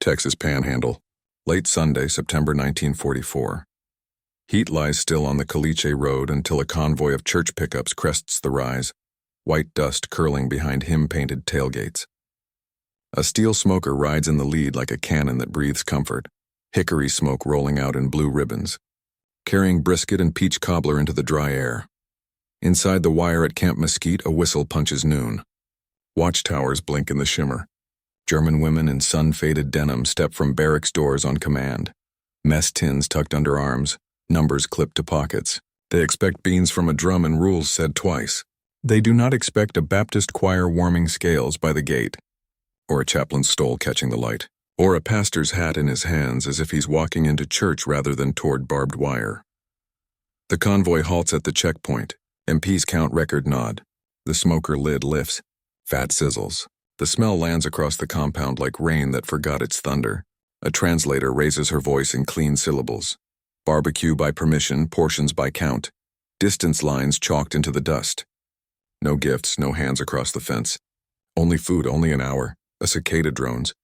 Texas Panhandle, late Sunday, September 1944. Heat lies still on the Caliche Road until a convoy of church pickups crests the rise, white dust curling behind hymn-painted tailgates. A steel smoker rides in the lead like a cannon that breathes comfort, hickory smoke rolling out in blue ribbons, carrying brisket and peach cobbler into the dry air. Inside the wire at Camp Mesquite, a whistle punches noon. Watchtowers blink in the shimmer. German women in sun-faded denim step from barracks doors on command. Mess tins tucked under arms, numbers clipped to pockets. They expect beans from a drum and rules said twice. They do not expect a Baptist choir warming scales by the gate, or a chaplain's stole catching the light, or a pastor's hat in his hands as if he's walking into church rather than toward barbed wire. The convoy halts at the checkpoint. MPs count record nod. The smoker lid lifts. Fat sizzles. The smell lands across the compound like rain that forgot its thunder. A translator raises her voice in clean syllables. Barbecue by permission, portions by count. Distance lines chalked into the dust. No gifts, no hands across the fence. Only food, only an hour. A cicada drones.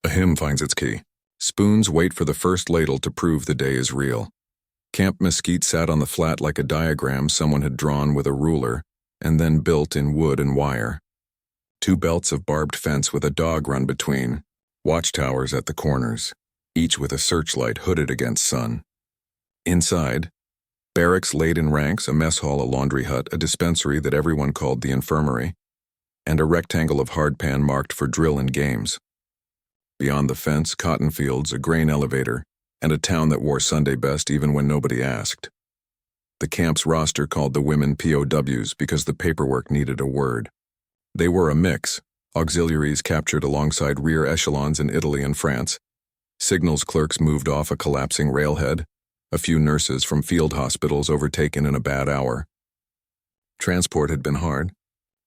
A hymn finds its key. Spoons wait for the first ladle to prove the day is real. Camp Mesquite sat on the flat like a diagram someone had drawn with a ruler and then built in wood and wire. 2 belts of barbed fence with a dog run between, watchtowers at the corners, each with a searchlight hooded against sun. Inside, barracks laid in ranks, a mess hall, a laundry hut, a dispensary that everyone called the infirmary, and a rectangle of hardpan marked for drill and games. Beyond the fence, cotton fields, a grain elevator, and a town that wore Sunday best even when nobody asked. The camp's roster called the women POWs because the paperwork needed a word. They were a mix, auxiliaries captured alongside rear echelons in Italy and France, signals clerks moved off a collapsing railhead, a few nurses from field hospitals overtaken in a bad hour. Transport had been hard.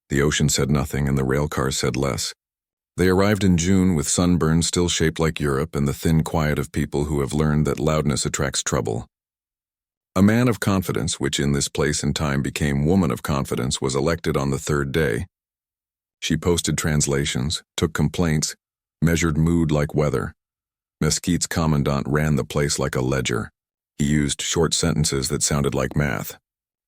The ocean said nothing and the rail cars said less. They arrived in June with sunburn still shaped like Europe and the thin quiet of people who have learned that loudness attracts trouble. A man of confidence, which in this place and time became woman of confidence, was elected on the 3rd day. She posted translations, took complaints, measured mood like weather. Mesquite's commandant ran the place like a ledger. He used short sentences that sounded like math.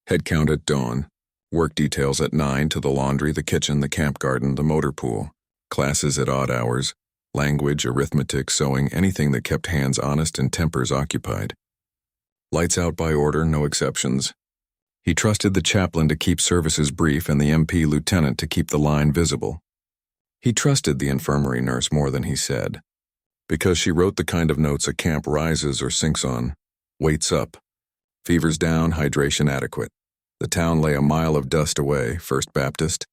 Head count at dawn, work details at 9 to the laundry, the kitchen, the camp garden, the motor pool, classes at odd hours, language, arithmetic, sewing, anything that kept hands honest and tempers occupied. Lights out by order, no exceptions. He trusted the chaplain to keep services brief and the MP lieutenant to keep the line visible. He trusted the infirmary nurse more than he said, because she wrote the kind of notes a camp rises or sinks on. Weights up. Fevers down, hydration adequate. The town lay a mile of dust away, First Baptist.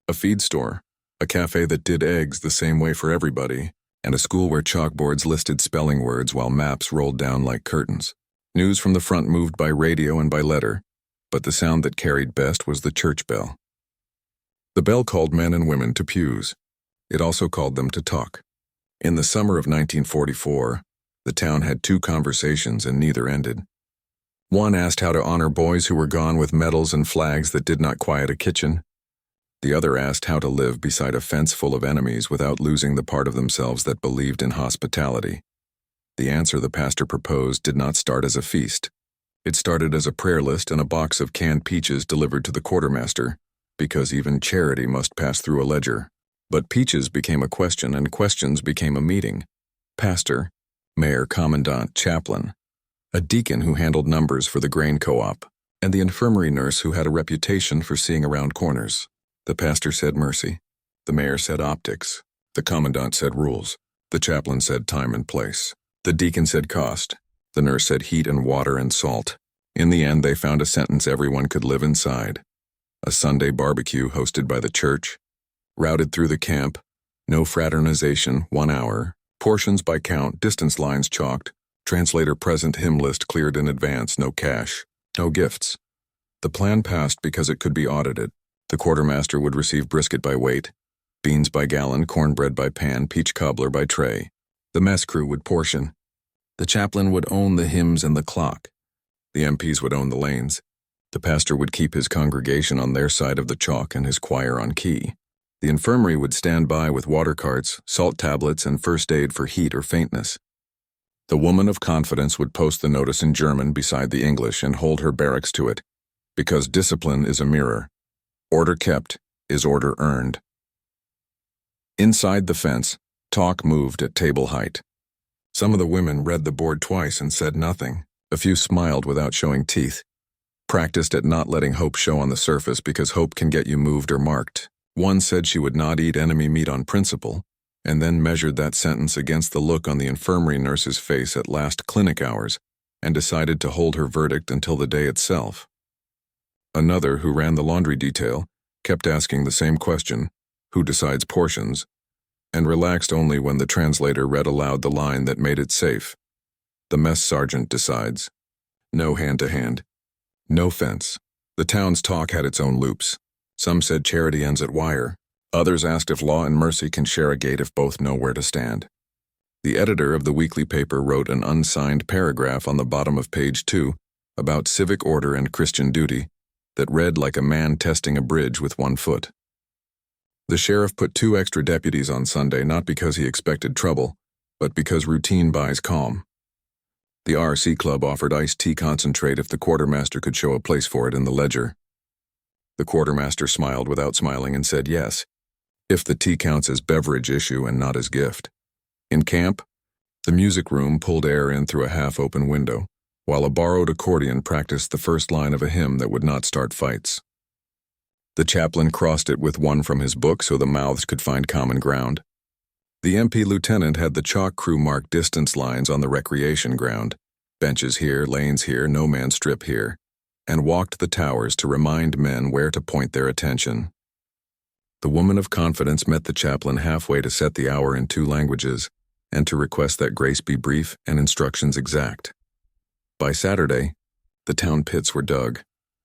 A feed store, a cafe that did eggs the same way for everybody, and a school where chalkboards listed spelling words while maps rolled down like curtains. News from the front moved by radio and by letter, but the sound that carried best was the church bell. The bell called men and women to pews. It also called them to talk. In the summer of 1944, the town had 2 conversations and neither ended. One asked how to honor boys who were gone with medals and flags that did not quiet a kitchen. The other asked how to live beside a fence full of enemies without losing the part of themselves that believed in hospitality. The answer the pastor proposed did not start as a feast. It started as a prayer list and a box of canned peaches delivered to the quartermaster, because even charity must pass through a ledger. But peaches became a question and questions became a meeting. Pastor, mayor, commandant, chaplain, a deacon who handled numbers for the grain co-op, and the infirmary nurse who had a reputation for seeing around corners. The pastor said mercy. The mayor said optics. The commandant said rules. The chaplain said time and place. The deacon said cost. The nurse said heat and water and salt. In the end, they found a sentence everyone could live inside. A Sunday barbecue hosted by the church. Routed through the camp. No fraternization, 1 hour. Portions by count, distance lines chalked. Translator present, hymn list cleared in advance, no cash. No gifts. The plan passed because it could be audited. The quartermaster would receive brisket by weight, beans by gallon, cornbread by pan, peach cobbler by tray. The mess crew would portion. The chaplain would own the hymns and the clock. The MPs would own the lanes. The pastor would keep his congregation on their side of the chalk and his choir on key. The infirmary would stand by with water carts, salt tablets, and first aid for heat or faintness. The woman of confidence would post the notice in German beside the English and hold her barracks to it, because discipline is a mirror. Order kept is order earned. Inside the fence, talk moved at table height. Some of the women read the board twice and said nothing. A few smiled without showing teeth. Practiced at not letting hope show on the surface because hope can get you moved or marked. One said she would not eat enemy meat on principle, and then measured that sentence against the look on the infirmary nurse's face at last clinic hours, and decided to hold her verdict until the day itself. Another, who ran the laundry detail, kept asking the same question, who decides portions, and relaxed only when the translator read aloud the line that made it safe. The mess sergeant decides. No hand-to-hand. No fence. The town's talk had its own loops. Some said charity ends at wire. Others asked if law and mercy can share a gate if both know where to stand. The editor of the weekly paper wrote an unsigned paragraph on the bottom of page 2 about civic order and Christian duty that read like a man testing a bridge with one foot. The sheriff put 2 extra deputies on Sunday not because he expected trouble, but because routine buys calm. The RC Club offered iced tea concentrate if the quartermaster could show a place for it in the ledger. The quartermaster smiled without smiling and said yes, if the tea counts as beverage issue and not as gift. In camp, the music room pulled air in through a half-open window, while a borrowed accordion practiced the first line of a hymn that would not start fights. The chaplain crossed it with one from his book so the mouths could find common ground. The MP lieutenant had the chalk crew mark distance lines on the recreation ground, benches here, lanes here, no man's strip here, and walked the towers to remind men where to point their attention. The woman of confidence met the chaplain halfway to set the hour in 2 languages and to request that grace be brief and instructions exact. By Saturday, the town pits were dug,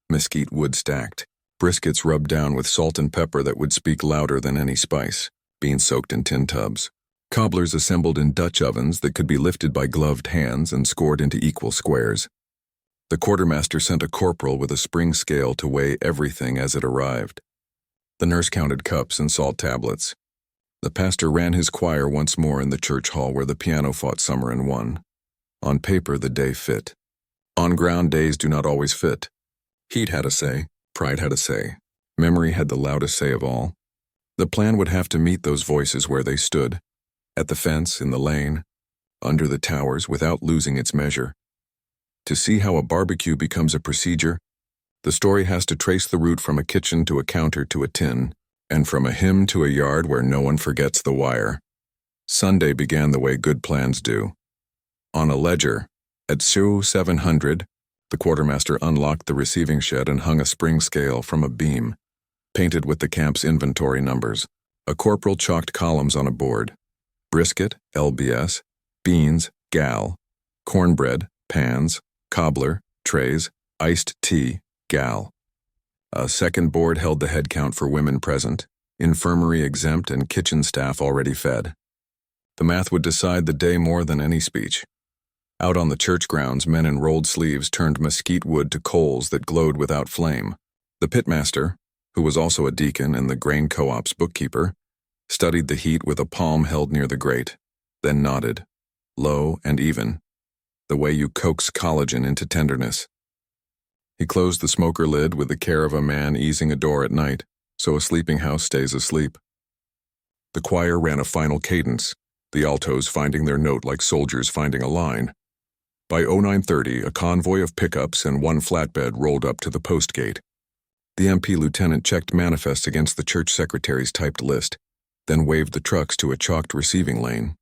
mesquite wood stacked, briskets rubbed down with salt and pepper that would speak louder than any spice, beans soaked in tin tubs, cobblers assembled in Dutch ovens that could be lifted by gloved hands and scored into equal squares. The quartermaster sent a corporal with a spring scale to weigh everything as it arrived. The nurse counted cups and salt tablets. The pastor ran his choir once more in the church hall where the piano fought summer and won. On paper, the day fit. On ground, days do not always fit. Heat had a say, pride had a say, memory had the loudest say of all. The plan would have to meet those voices where they stood, at the fence, in the lane, under the towers, without losing its measure. To see how a barbecue becomes a procedure, the story has to trace the route from a kitchen to a counter to a tin, and from a hymn to a yard where no one forgets the wire. Sunday began the way good plans do. On a ledger, at SU 700, the quartermaster unlocked the receiving shed and hung a spring scale from a beam, painted with the camp's inventory numbers. A corporal chalked columns on a board. Brisket, LBS, beans, gal, cornbread, pans, cobbler, trays, iced tea, gal. A second board held the head count for women present, infirmary exempt, and kitchen staff already fed. The math would decide the day more than any speech. Out on the church grounds, men in rolled sleeves turned mesquite wood to coals that glowed without flame. The pitmaster, who was also a deacon and the grain co-op's bookkeeper, studied the heat with a palm held near the grate, then nodded, low and even, the way you coax collagen into tenderness. He closed the smoker lid with the care of a man easing a door at night, so a sleeping house stays asleep. The choir ran a final cadence, the altos finding their note like soldiers finding a line. By 0930, a convoy of pickups and 1 flatbed rolled up to the post gate. The MP lieutenant checked manifests against the church secretary's typed list, then waved the trucks to a chalked receiving lane.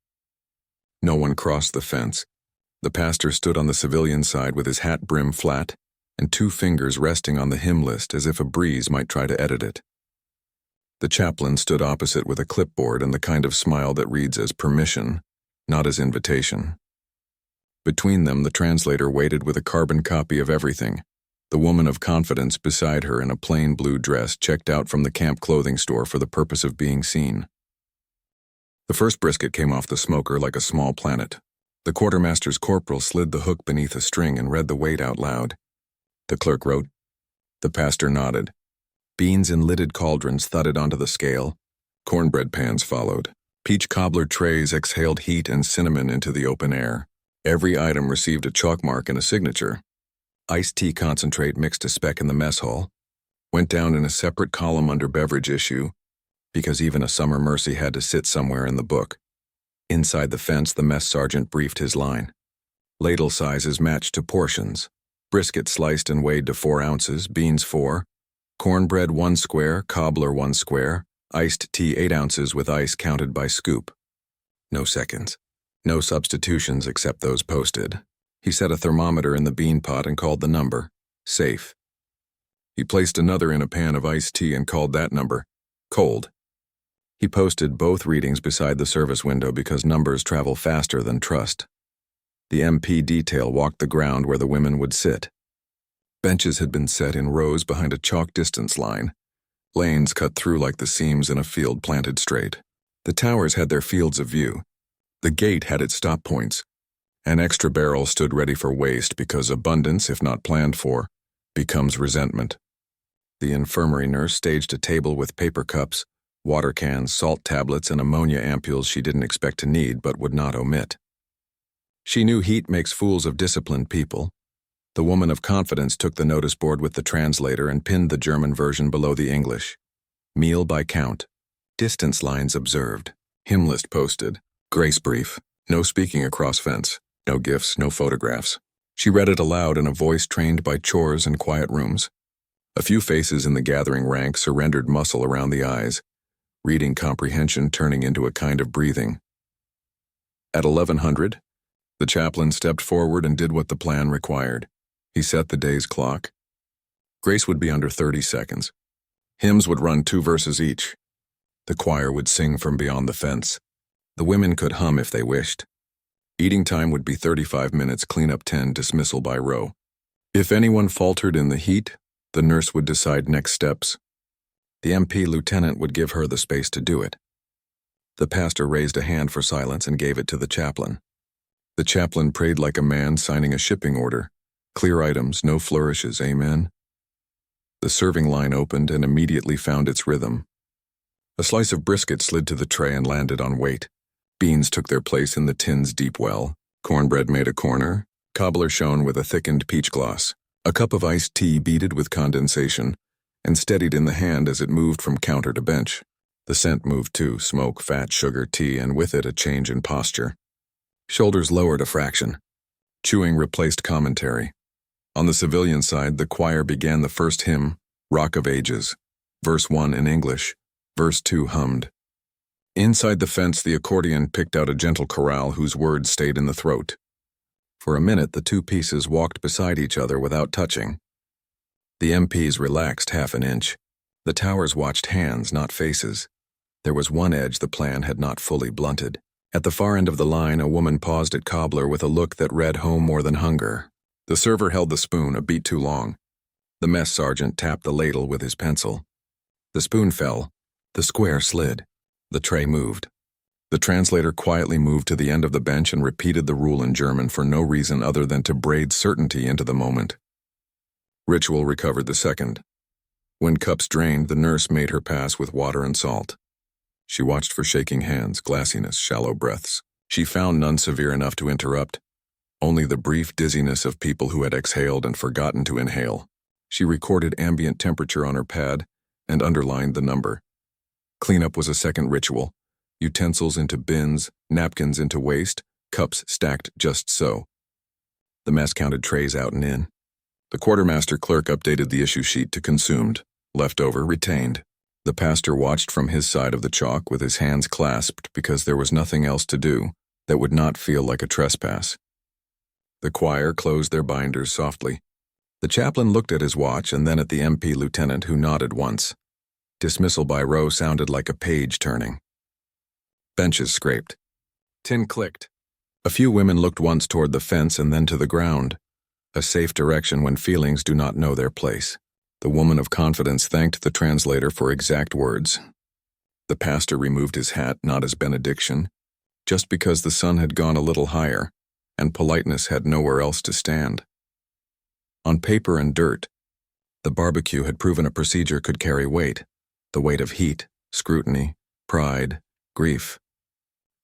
No one crossed the fence. The pastor stood on the civilian side with his hat brim flat and 2 fingers resting on the hymn list as if a breeze might try to edit it. The chaplain stood opposite with a clipboard and the kind of smile that reads as permission, not as invitation. Between them, the translator waited with a carbon copy of everything. The woman of confidence beside her in a plain blue dress checked out from the camp clothing store for the purpose of being seen. The first brisket came off the smoker like a small planet. The quartermaster's corporal slid the hook beneath a string and read the weight out loud. The clerk wrote. The pastor nodded. Beans in lidded cauldrons thudded onto the scale, Cornbread pans followed. Peach cobbler trays exhaled heat and cinnamon into the open air. Every item received a chalk mark and a signature. Iced tea concentrate mixed a speck in the mess hall. Went down in a separate column under beverage issue, because even a summer mercy had to sit somewhere in the book. Inside the fence, the mess sergeant briefed his line. Ladle sizes matched to portions. Brisket sliced and weighed to 4 ounces, beans 4, cornbread 1 square, cobbler 1 square, iced tea 8 ounces with ice counted by scoop. No seconds. No substitutions except those posted. He set a thermometer in the bean pot and called the number. Safe. He placed another in a pan of iced tea and called that number. Cold. He posted both readings beside the service window because numbers travel faster than trust. The MP detail walked the ground where the women would sit. Benches had been set in rows behind a chalk distance line. Lanes cut through like the seams in a field planted straight. The towers had their fields of view. The gate had its stop points. An extra barrel stood ready for waste because abundance, if not planned for, becomes resentment. The infirmary nurse staged a table with paper cups, water cans, salt tablets, and ammonia ampules she didn't expect to need but would not omit. She knew heat makes fools of disciplined people. The woman of confidence took the notice board with the translator and pinned the German version below the English. Meal by count. Distance lines observed. Hymn list posted. Grace brief. No speaking across fence. No gifts, no photographs. She read it aloud in a voice trained by chores and quiet rooms. A few faces in the gathering rank surrendered muscle around the eyes, reading comprehension turning into a kind of breathing. At 1100, the chaplain stepped forward and did what the plan required. He set the day's clock. Grace would be under 30 seconds. Hymns would run 2 verses each. The choir would sing from beyond the fence. The women could hum if they wished. Eating time would be 35 minutes, cleanup 10, dismissal by row. If anyone faltered in the heat, the nurse would decide next steps. The MP lieutenant would give her the space to do it. The pastor raised a hand for silence and gave it to the chaplain. The chaplain prayed like a man signing a shipping order. Clear items, no flourishes, amen. The serving line opened and immediately found its rhythm. A slice of brisket slid to the tray and landed on weight. Beans took their place in the tin's deep well. Cornbread made a corner. Cobbler shone with a thickened peach gloss. A cup of iced tea beaded with condensation and steadied in the hand as it moved from counter to bench. The scent moved too, smoke, fat, sugar, tea, and with it a change in posture. Shoulders lowered a fraction. Chewing replaced commentary. On the civilian side, the choir began the first hymn, Rock of Ages. Verse 1 in English, verse 2 hummed. Inside the fence, the accordion picked out a gentle chorale whose words stayed in the throat. For a minute, the two pieces walked beside each other without touching. The MPs relaxed half an inch. The towers watched hands, not faces. There was one edge the plan had not fully blunted. At the far end of the line, a woman paused at Cobbler with a look that read home more than hunger. The server held the spoon a beat too long. The mess sergeant tapped the ladle with his pencil. The spoon fell. The square slid. The tray moved. The translator quietly moved to the end of the bench and repeated the rule in German for no reason other than to braid certainty into the moment. Ritual recovered the second. When cups drained, the nurse made her pass with water and salt. She watched for shaking hands, glassiness, shallow breaths. She found none severe enough to interrupt, only the brief dizziness of people who had exhaled and forgotten to inhale. She recorded ambient temperature on her pad and underlined the number. Cleanup was a second ritual. Utensils into bins, napkins into waste, cups stacked just so. The mess counted trays out and in. The quartermaster clerk updated the issue sheet to consumed, leftover retained. The pastor watched from his side of the chalk with his hands clasped because there was nothing else to do that would not feel like a trespass. The choir closed their binders softly. The chaplain looked at his watch and then at the MP lieutenant, who nodded once. Dismissal by row sounded like a page turning. Benches scraped. Tin clicked. A few women looked once toward the fence and then to the ground, a safe direction when feelings do not know their place. The woman of confidence thanked the translator for exact words. The pastor removed his hat not as benediction, just because the sun had gone a little higher, and politeness had nowhere else to stand. On paper and dirt, the barbecue had proven a procedure could carry weight, the weight of heat, scrutiny, pride, grief.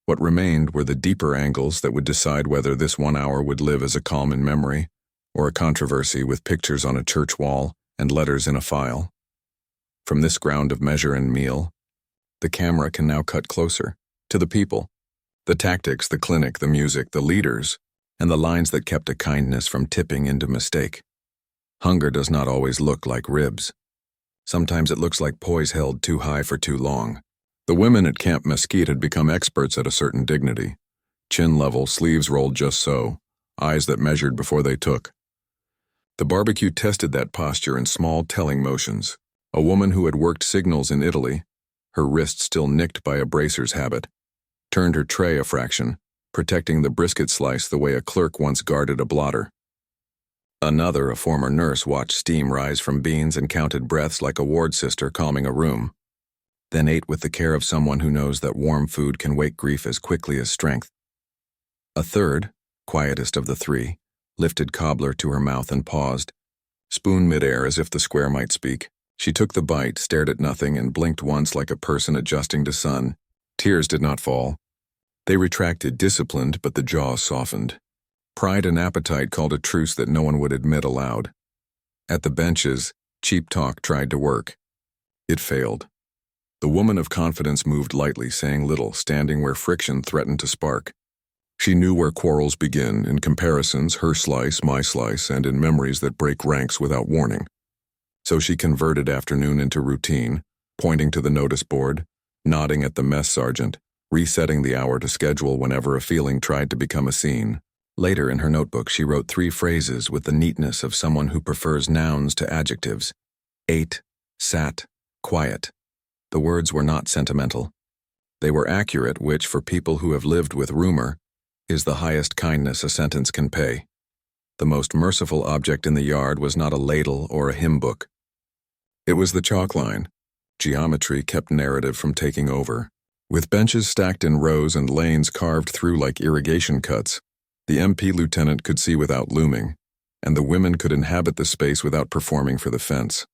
What remained were the deeper angles that would decide whether this 1 hour would live as a calm in memory or a controversy with pictures on a church wall and letters in a file. From this ground of measure and meal, the camera can now cut closer to the people, the tactics, the clinic, the music, the leaders, and the lines that kept a kindness from tipping into mistake. Hunger does not always look like ribs. Sometimes it looks like poise held too high for too long. The women at Camp Mesquite had become experts at a certain dignity. Chin level, sleeves rolled just so, eyes that measured before they took. The barbecue tested that posture in small, telling motions. A woman who had worked signals in Italy, her wrist still nicked by a bracer's habit, turned her tray a fraction, protecting the brisket slice the way a clerk once guarded a blotter. Another, a former nurse, watched steam rise from beans and counted breaths like a ward sister calming a room, then ate with the care of someone who knows that warm food can wake grief as quickly as strength. A third, quietest of the three, lifted cobbler to her mouth and paused, spoon midair as if the square might speak. She took the bite, stared at nothing, and blinked once like a person adjusting to sun. Tears did not fall. They retracted, disciplined, but the jaw softened. Pride and appetite called a truce that no one would admit aloud. At the benches, cheap talk tried to work. It failed. The woman of confidence moved lightly, saying little, standing where friction threatened to spark. She knew where quarrels begin, in comparisons, her slice, my slice, and in memories that break ranks without warning. So she converted afternoon into routine, pointing to the notice board, nodding at the mess sergeant, resetting the hour to schedule whenever a feeling tried to become a scene. Later in her notebook, she wrote 3 phrases with the neatness of someone who prefers nouns to adjectives. Ate, sat, quiet. The words were not sentimental. They were accurate, which, for people who have lived with rumor, is the highest kindness a sentence can pay. The most merciful object in the yard was not a ladle or a hymn book. It was the chalk line. Geometry kept narrative from taking over. With benches stacked in rows and lanes carved through like irrigation cuts, the MP lieutenant could see without looming, and the women could inhabit the space without performing for the fence.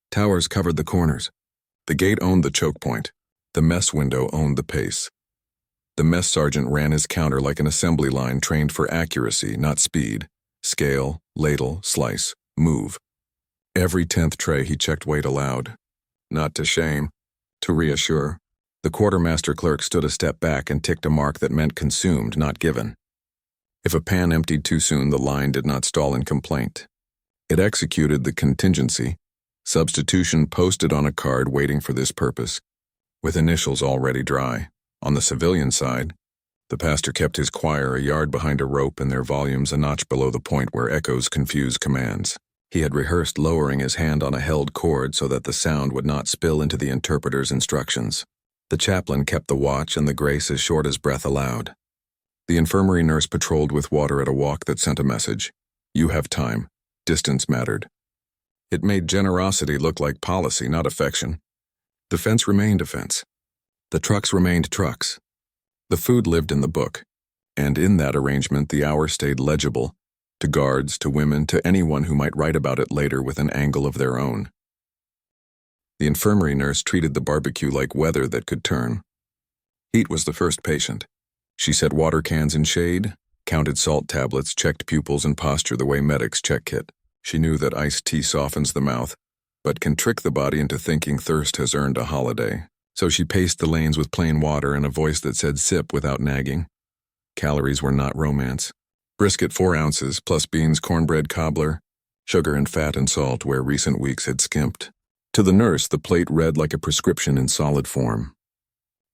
Towers covered the corners. The gate owned the choke point. The mess window owned the pace. The mess sergeant ran his counter like an assembly line trained for accuracy, not speed. Scale, ladle, slice, move. Every 10th tray he checked weight aloud. Not to shame, to reassure. The quartermaster clerk stood a step back and ticked a mark that meant consumed, not given. If a pan emptied too soon, the line did not stall in complaint. It executed the contingency, substitution posted on a card waiting for this purpose, with initials already dry. On the civilian side, the pastor kept his choir a yard behind a rope and their volumes a notch below the point where echoes confuse commands. He had rehearsed lowering his hand on a held cord so that the sound would not spill into the interpreter's instructions. The chaplain kept the watch and the grace as short as breath allowed. The infirmary nurse patrolled with water at a walk that sent a message. You have time. Distance mattered. It made generosity look like policy, not affection. Defense remained defense. The trucks remained trucks. The food lived in the book, and in that arrangement the hour stayed legible, to guards, to women, to anyone who might write about it later with an angle of their own. The infirmary nurse treated the barbecue like weather that could turn. Heat was the first patient. She set water cans in shade, counted salt tablets, checked pupils and posture the way medics check kit. She knew that iced tea softens the mouth, but can trick the body into thinking thirst has earned a holiday. So she paced the lanes with plain water and a voice that said sip without nagging. Calories were not romance. Brisket 4 ounces, plus beans, cornbread, cobbler, sugar and fat and salt where recent weeks had skimped. To the nurse, the plate read like a prescription in solid form.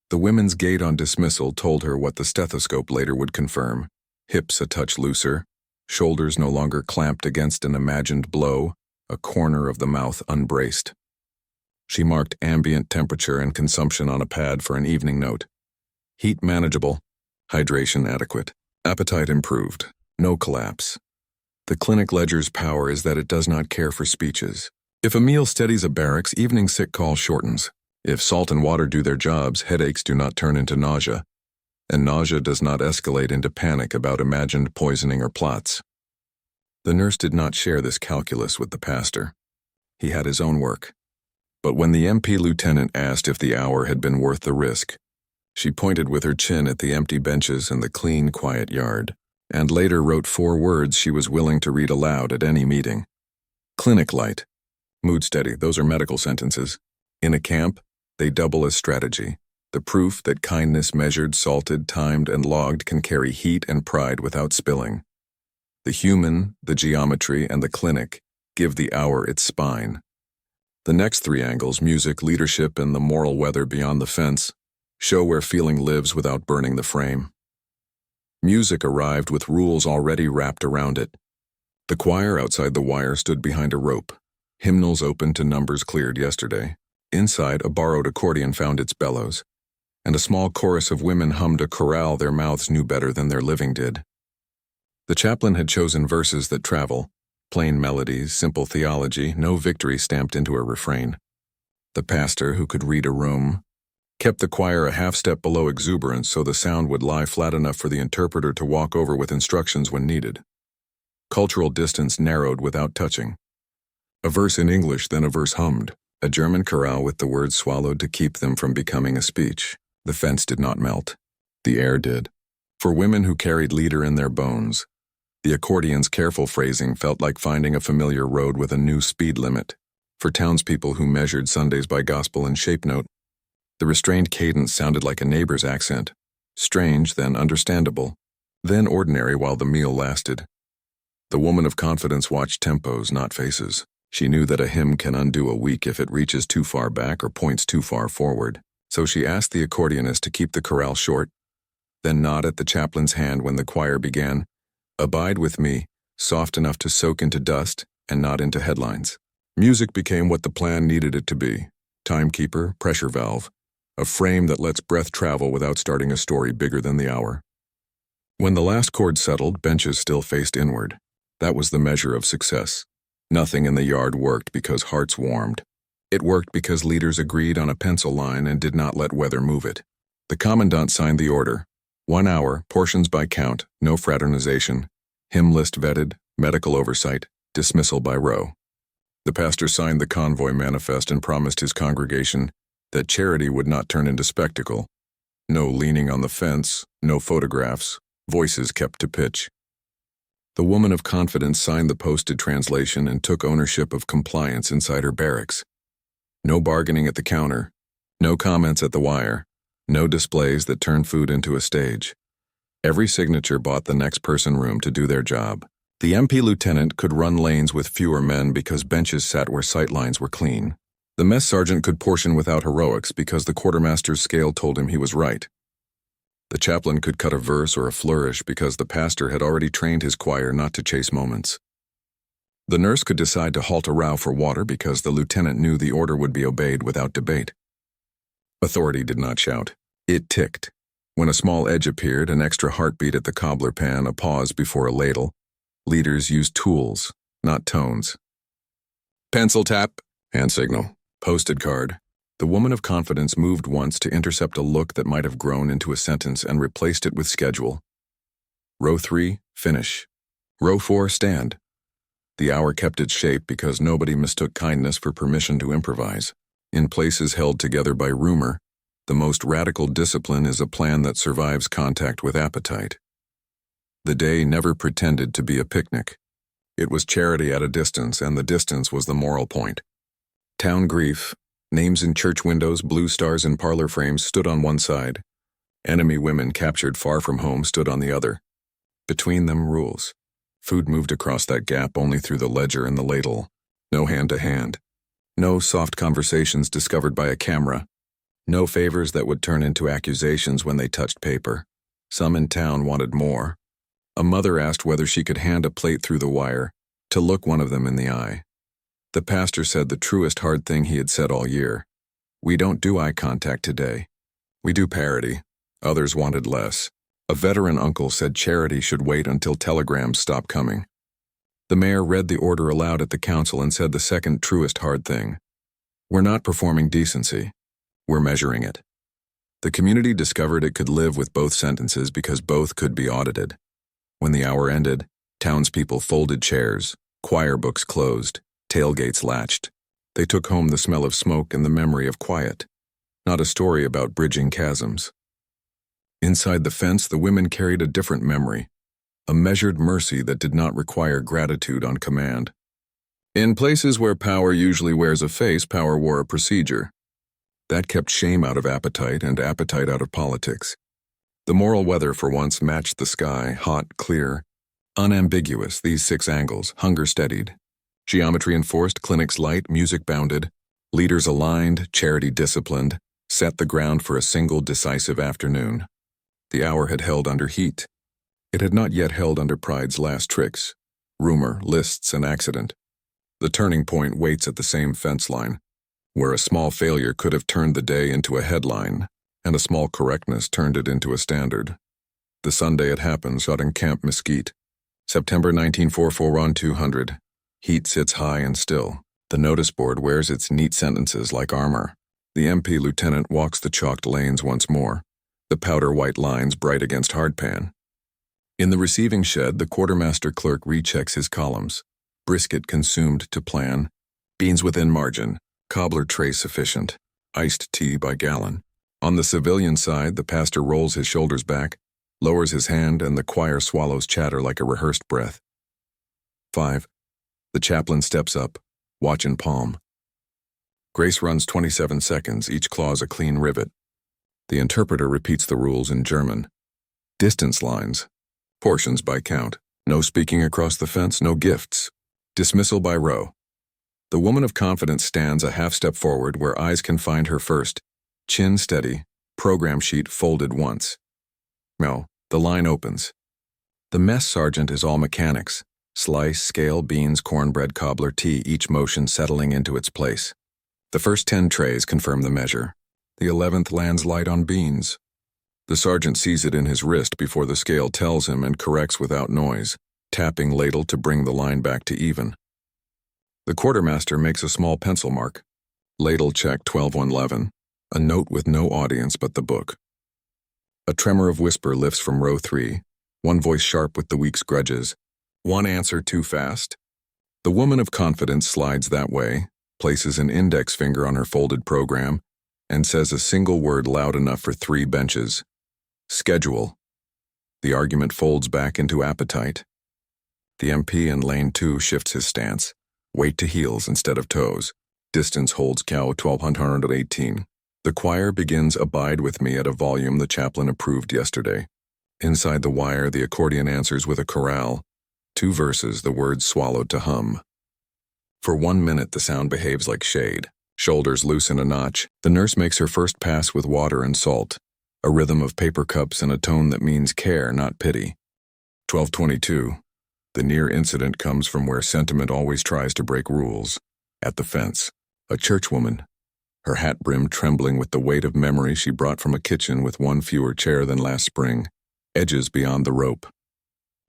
The women's gait on dismissal told her what the stethoscope later would confirm. Hips a touch looser, shoulders no longer clamped against an imagined blow, a corner of the mouth unbraced. She marked ambient temperature and consumption on a pad for an evening note. Heat manageable, hydration adequate, appetite improved, no collapse. The clinic ledger's power is that it does not care for speeches. If a meal steadies a barracks, evening sick call shortens. If salt and water do their jobs, headaches do not turn into nausea, and nausea does not escalate into panic about imagined poisoning or plots. The nurse did not share this calculus with the pastor. He had his own work. But when the MP lieutenant asked if the hour had been worth the risk, she pointed with her chin at the empty benches and the clean, quiet yard, and later wrote 4 words she was willing to read aloud at any meeting. Clinic light. Mood steady, those are medical sentences. In a camp, they double as strategy. The proof that kindness measured, salted, timed, and logged can carry heat and pride without spilling. The human, the geometry, and the clinic give the hour its spine. The next 3 angles, music, leadership, and the moral weather beyond the fence, show where feeling lives without burning the frame. Music arrived with rules already wrapped around it. The choir outside the wire stood behind a rope. Hymnals opened to numbers cleared yesterday. Inside, a borrowed accordion found its bellows, and a small chorus of women hummed a chorale their mouths knew better than their living did. The chaplain had chosen verses that travel, plain melodies, simple theology, no victory stamped into a refrain. The pastor, who could read a room, kept the choir a half step below exuberance so the sound would lie flat enough for the interpreter to walk over with instructions when needed. Cultural distance narrowed without touching. A verse in English, then a verse hummed, a German chorale with the words swallowed to keep them from becoming a speech. The fence did not melt. The air did. For women who carried leader in their bones, the accordion's careful phrasing felt like finding a familiar road with a new speed limit. For townspeople who measured Sundays by gospel and shape note, the restrained cadence sounded like a neighbor's accent. Strange, then understandable, then ordinary while the meal lasted. The woman of confidence watched tempos, not faces. She knew that a hymn can undo a week if it reaches too far back or points too far forward. So she asked the accordionist to keep the chorale short, then nod at the chaplain's hand when the choir began, "Abide with me," soft enough to soak into dust and not into headlines. Music became what the plan needed it to be. Timekeeper, pressure valve, a frame that lets breath travel without starting a story bigger than the hour. When the last chord settled, benches still faced inward. That was the measure of success. Nothing in the yard worked because hearts warmed. It worked because leaders agreed on a pencil line and did not let weather move it. The commandant signed the order. 1 hour, portions by count, no fraternization, hymn list vetted, medical oversight, dismissal by row. The pastor signed the convoy manifest and promised his congregation that charity would not turn into spectacle. No leaning on the fence, no photographs, voices kept to pitch. The woman of confidence signed the posted translation and took ownership of compliance inside her barracks. No bargaining at the counter, no comments at the wire, no displays that turned food into a stage. Every signature bought the next person room to do their job. The MP lieutenant could run lanes with fewer men because benches sat where sight lines were clean. The mess sergeant could portion without heroics because the quartermaster's scale told him he was right. The chaplain could cut a verse or a flourish because the pastor had already trained his choir not to chase moments. The nurse could decide to halt a row for water because the lieutenant knew the order would be obeyed without debate. Authority did not shout. It ticked. When a small edge appeared, an extra heartbeat at the cobbler pan, a pause before a ladle, leaders used tools, not tones. Pencil tap, hand signal, posted card. The woman of confidence moved once to intercept a look that might have grown into a sentence and replaced it with schedule. Row 3, finish. Row 4, stand. The hour kept its shape because nobody mistook kindness for permission to improvise. In places held together by rumor, the most radical discipline is a plan that survives contact with appetite. The day never pretended to be a picnic. It was charity at a distance, and the distance was the moral point. Town grief, names in church windows, blue stars in parlor frames stood on one side. Enemy women captured far from home stood on the other. Between them, rules. Food moved across that gap only through the ledger and the ladle. No hand-to-hand. No soft conversations discovered by a camera. No favors that would turn into accusations when they touched paper. Some in town wanted more. A mother asked whether she could hand a plate through the wire, to look one of them in the eye. The pastor said the truest hard thing he had said all year. We don't do eye contact today. We do parody. Others wanted less. A veteran uncle said charity should wait until telegrams stop coming. The mayor read the order aloud at the council and said the second truest hard thing. We're not performing decency. We're measuring it. The community discovered it could live with both sentences because both could be audited. When the hour ended, townspeople folded chairs, choir books closed, tailgates latched. They took home the smell of smoke and the memory of quiet, not a story about bridging chasms. Inside the fence, the women carried a different memory, a measured mercy that did not require gratitude on command. In places where power usually wears a face, power wore a procedure. That kept shame out of appetite and appetite out of politics. The moral weather for once matched the sky, hot, clear, unambiguous. These 6 angles, hunger steadied. Geometry enforced, clinics light, music bounded, leaders aligned, charity disciplined, set the ground for a single decisive afternoon. The hour had held under heat. It had not yet held under pride's last tricks, rumor, lists, and accident. The turning point waits at the same fence line, where a small failure could have turned the day into a headline, and a small correctness turned it into a standard. The Sunday it happened, shot in Camp Mesquite, September 1944 on 200. Heat sits high and still. The notice board wears its neat sentences like armor. The MP lieutenant walks the chalked lanes once more, the powder white lines bright against hardpan. In the receiving shed, the quartermaster clerk rechecks his columns. Brisket consumed to plan, beans within margin, cobbler tray sufficient, iced tea by gallon. On the civilian side, the pastor rolls his shoulders back, lowers his hand, and the choir swallows chatter like a rehearsed breath. 5. The chaplain steps up, watch in palm. Grace runs 27 seconds, each clause a clean rivet. The interpreter repeats the rules in German. Distance lines. Portions by count. No speaking across the fence, no gifts. Dismissal by row. The woman of confidence stands a half step forward where eyes can find her first. Chin steady, program sheet folded once. No, the line opens. The mess sergeant is all mechanics. Slice, scale, beans, cornbread, cobbler, tea, each motion settling into its place. The first 10 trays confirm the measure. The 11th lands light on beans. The sergeant sees it in his wrist before the scale tells him and corrects without noise, tapping ladle to bring the line back to even. The quartermaster makes a small pencil mark. Ladle check 12-111, a note with no audience but the book. A tremor of whisper lifts from row 3, one voice sharp with the week's grudges. One answer too fast. The woman of confidence slides that way, places an index finger on her folded program, and says a single word loud enough for 3 benches. Schedule. The argument folds back into appetite. The MP in lane 2 shifts his stance. Weight to heels instead of toes. Distance holds cow 1218. The choir begins Abide With Me at a volume the chaplain approved yesterday. Inside the wire, the accordion answers with a chorale. 2 verses, the words swallowed to hum. For 1 minute, the sound behaves like shade. Shoulders loosen a notch. The nurse makes her first pass with water and salt. A rhythm of paper cups and a tone that means care, not pity. 1222. The near incident comes from where sentiment always tries to break rules. At the fence. A churchwoman. Her hat brim trembling with the weight of memory she brought from a kitchen with 1 fewer chair than last spring. Edges beyond the rope.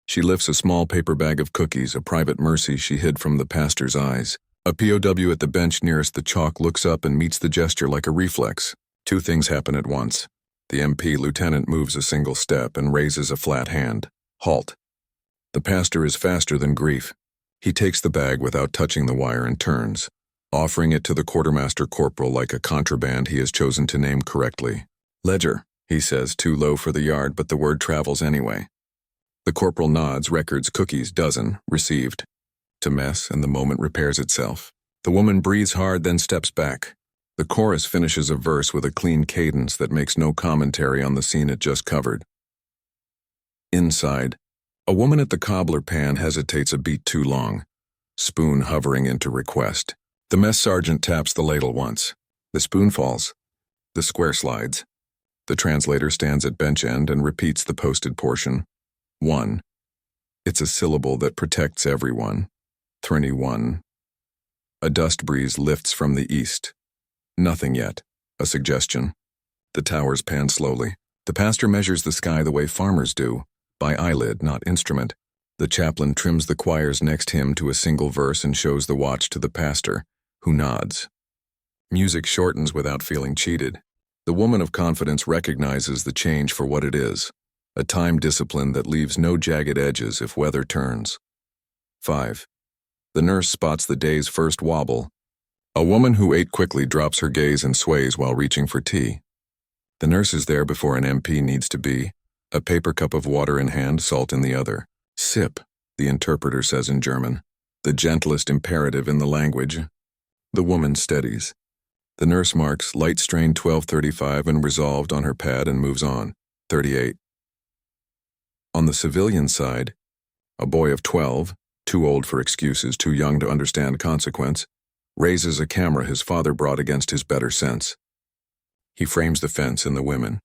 She lifts a small paper bag of cookies, a private mercy she hid from the pastor's eyes. A POW at the bench nearest the chalk looks up and meets the gesture like a reflex. 2 things happen at once. The MP lieutenant moves a single step and raises a flat hand. Halt. The pastor is faster than grief. He takes the bag without touching the wire and turns, offering it to the quartermaster corporal like a contraband he has chosen to name correctly. Ledger, he says, too low for the yard, but the word travels anyway. The corporal nods, records, cookies, dozen, received. To mess, and the moment repairs itself. The woman breathes hard, then steps back. The chorus finishes a verse with a clean cadence that makes no commentary on the scene it just covered. Inside, a woman at the cobbler pan hesitates a beat too long, spoon hovering into request. The mess sergeant taps the ladle once. The spoon falls. The square slides. The translator stands at bench end and repeats the posted portion. 1. It's a syllable that protects everyone. 31. A dust breeze lifts from the east. Nothing yet. A suggestion. The towers pan slowly. The pastor measures the sky the way farmers do, by eyelid, not instrument. The chaplain trims the choir's next hymn to a single verse and shows the watch to the pastor, who nods. Music shortens without feeling cheated. The woman of confidence recognizes the change for what it is, a time discipline that leaves no jagged edges if weather turns. 5. The nurse spots the day's first wobble, A woman who ate quickly drops her gaze and sways while reaching for tea. The nurse is there before an MP needs to be, a paper cup of water in hand, salt in the other. Sip, the interpreter says in German, the gentlest imperative in the language. The woman steadies. The nurse marks light strain 1235 and resolved on her pad and moves on. 38. On the civilian side, a boy of 12, too old for excuses, too young to understand consequence, raises a camera his father brought against his better sense. He frames the fence and the women.